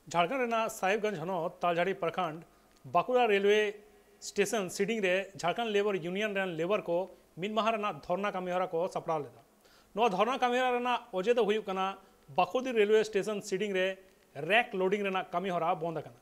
झारखंड साहिबगंज हनोत तालझाड़ी प्रखंड Bankura railway station seeding रे Jharkhand labour union rain labour को मिद माह धरना कामीहरा को सपड़ा लेदा। नोआ धरना कामीहरा ओजे दो हुयुग कना बाकुड़ी रेलवे स्टेशन सीडिंग रे रैक लोडिंग रेना कामीहरा बंद कना।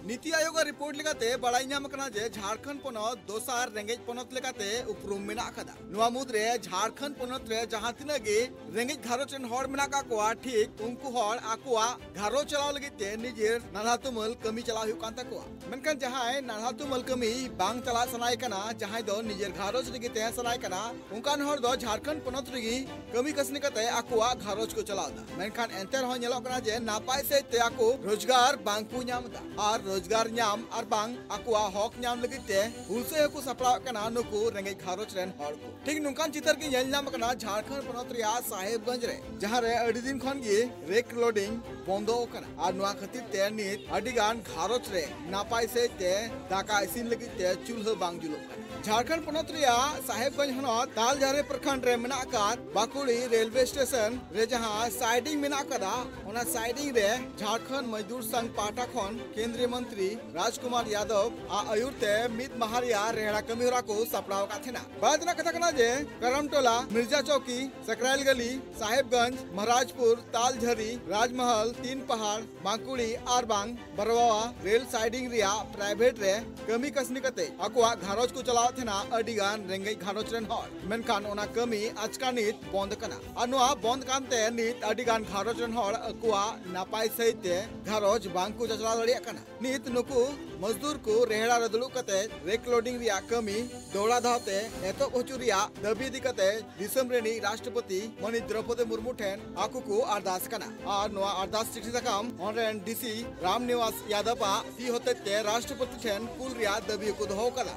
नीति आयोग रिपोर्ट लेकाते बड़ाई नाम कना जे झारखंड पोनत दोसार रेंगेज पोनत लेकाते उपरुम मेना कदा। नुआ मुद्रे झारखंड पोनत रे जहां तिना गे रेंगेज घारोच रेन हड़ मेना का कोआ ठीक उनको हड़ आकुआ घारो चलाव लगिते निजेर नाना तुमल कमी चलाव हुई कांता कोआ। मेनखान जहां नाना तुमल कमी बांग चला सनाय कना जहां दो निजेर घारोच लगिते सनाय कना उनकान हड़ दो झारखंड पोनत रेगी कमी कसनी कते आकुआ घारोच को चलावदा। मेनखान एंते रहो नेलो कना जे नापाय से ते आकु रोजगार बांग को नामदा और रोजगार नाम और बांग आकुआ हक नाम लगिते हुलसे को सपड़ाव कना नुकु रेंगेज घारोच रेन हड़ को। ठीक नुकान चितर की नेल नाम कना झारखंड पोनत रिया साहेबगंज रे जहां रे अडी दिन खन गे रेक लोडिंग बंदो कना और नुआ खातिर ते नित अडिगान घारोच रे नापाय से ते दाका इसिन लगिते चूल्हा बांग जुलो। झारखंड पोनत रिया साहेबगंज हनोत तालझाड़ी प्रखंड रे मेना कात बाकुड़ी रेलवे स्टेशन रे जहां साइडिंग मेना कदा ओना साइडिंग रे झारखंड मजदूर संघ पाटा खन केंद्रीय मंत्री राजकुमार यादव आ आयुरते मिद महारिया रेहड़ा कमीहरा को सपड़ाव का थेना। बादना कथा कना जे करमटोला मिर्जा चौकी सकराइल गली साहेबगंज महाराजपुर तालझाड़ी राजमहल तीन पहाड़ बांकुड़ी आरबांग बरवावा रेल साइडिंग रिया प्राइवेट रे कमी कसनी कते अकुआ घारोज को चलाव थेना अडिगान रेंगेज घारोच रेन हड़ मेनखान ओना कमी आजका नित बंद कना और नुआ बंद कानते नित अडिगान घारोच रेन हड़ अकुआ नापाय सहिते घारोज बांग को चचला दड़िया कना। नित नुकु मजदूर को रेहड़ा रे दुलुब कते रेक लोडिंग रिया कमी दौड़ा धावते एतो होचुरिया दबी दिकते दिसम रेनी राष्ट्रपति मणि द्रौपदी मुर्मू ठेन आकु को अरदास कना और नुआ अरदास चिठी सकाम ऑनरेन डीसी रामनिवास यादव ती होते ते राष्ट्रपति ठेन कुल रिया दबी को दोहो कला।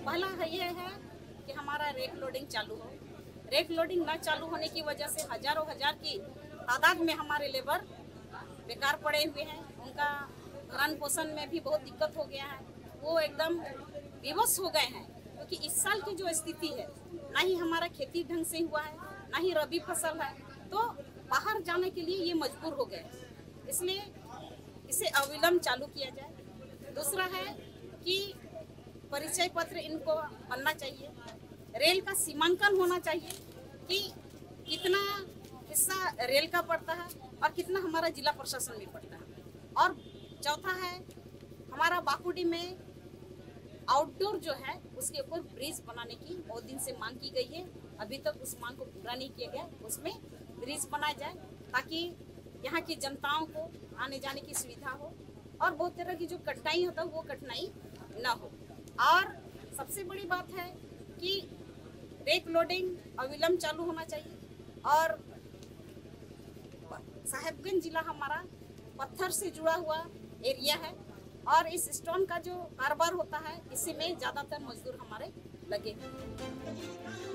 पहला ये है कि हमारा रेक लोडिंग चालू हो। रेक लोडिंग न चालू होने की वजह से हजारों हजार की तादाद में हमारे लेबर बेकार पड़े हुए हैं। उनका भरण पोषण में भी बहुत दिक्कत हो गया है। वो एकदम विवश हो गए हैं क्योंकि इस साल की जो स्थिति है ना ही हमारा खेती ढंग से हुआ है ना ही रबी फसल है, तो बाहर जाने के लिए ये मजबूर हो गए। इसलिए इसे अविलंब चालू किया जाए। दूसरा है कि परिचय पत्र इनको बनना चाहिए। रेल का सीमांकन होना चाहिए कि कितना हिस्सा रेल का पड़ता है और कितना हमारा जिला प्रशासन में पड़ता है। और चौथा है हमारा बाकुड़ी में आउटडोर जो है उसके ऊपर ब्रिज बनाने की बहुत दिन से मांग की गई है। अभी तक उस मांग को पूरा नहीं किया गया। उसमें ब्रिज बनाया जाए ताकि यहाँ की जनताओं को आने जाने की सुविधा हो और बहुत तरह की जो कठिनाई होता है वो कठिनाई न हो। और सबसे बड़ी बात है कि रेक लोडिंग अविलंब चालू होना चाहिए। और साहेबगंज जिला हमारा पत्थर से जुड़ा हुआ एरिया है और इस स्टोन का जो कारोबार होता है इसी में ज्यादातर मजदूर हमारे लगे।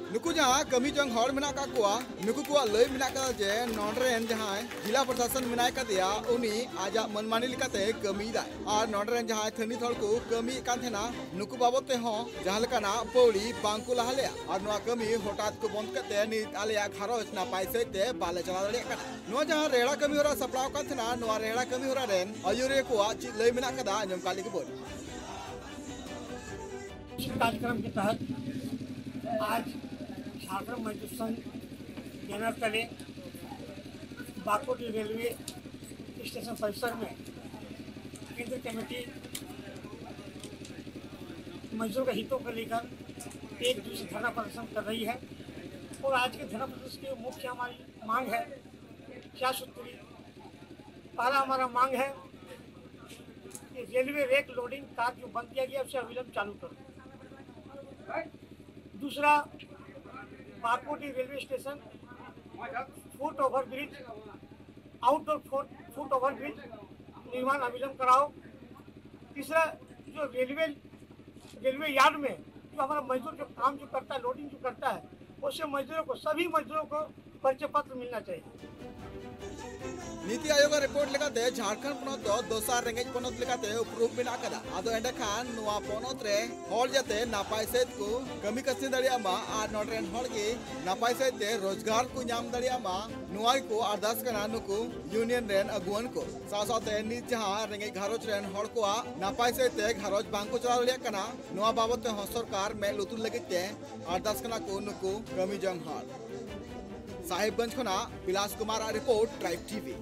नुकु जहां कमी जंग हड़ मेना का कोआ नुकु को लय मेना का जे नोडरेन जहां जिला प्रशासन मेना का दिया उनी आजा मनमानी लिकाते कमी दा और नोडरेन जहां थनी थोड़ को कमी कान थेना नुकु बाबते हो जहां लकाना पौड़ी बांकु लहाले और नुआ कमी हटात को बंद करते नि आलिया घारोच ना पाइसे ते बाले चला दड़े कना। नुआ जहां रेड़ा कमी होरा सपड़ाव का थेना नुआ रेड़ा कमी होरा रेन अयुरे को चि लय मेना का दा अंजम काली के बोल। इस कार्यक्रम के तहत आज झारखंड मजदूर संघ बैनर तले बाकुड़ी रेलवे स्टेशन परिसर में केंद्रीय कमेटी मजदूर के हितों को लेकर एक दूसरे धरना प्रदर्शन कर रही है। और आज के धरना प्रदर्शन की मुख्य हमारी मांग है 4 सूत्री। पहला हमारा मांग है कि रेलवे रेक लोडिंग कार्य जो बंद किया गया उसे अविलंब चालू करो। दूसरा, Bakudi railway station foot over bridge outdoor foot over bridge निर्माण अविलंब कराओ। तीसरा, जो रेलवे यार्ड में जो हमारा मजदूर जो काम जो करता है लोडिंग जो करता है उससे मजदूरों को सभी मजदूरों को परिचय पत्र मिलना चाहिए। नीति आयोग रिपोर्ट लेकाते झारखंड पनत दो दोसार रेंगेज पनत लेकाते उपरूप मेना कदा आदो एंडे खान नुआ पनत रे हॉल जाते नापाय सहित को कमी कसनी दड़ियामा आर नोटरेन हॉल के नापाय सहित रोजगार को नाम दड़ियामा नुआ को अरदास कना नुकु यूनियन रेन अगुवन को साथ-साथ नीत जहां रेंगेज घारोज रेन हॉल को नापाय सहित घारोज बांको चला लिया कना नुआ बाबत हो सरकार में लुतुर लगिते अरदास कना को नुकु कमी जंग हॉल साहिबगंज खना Bilas Kumar report tribe TV.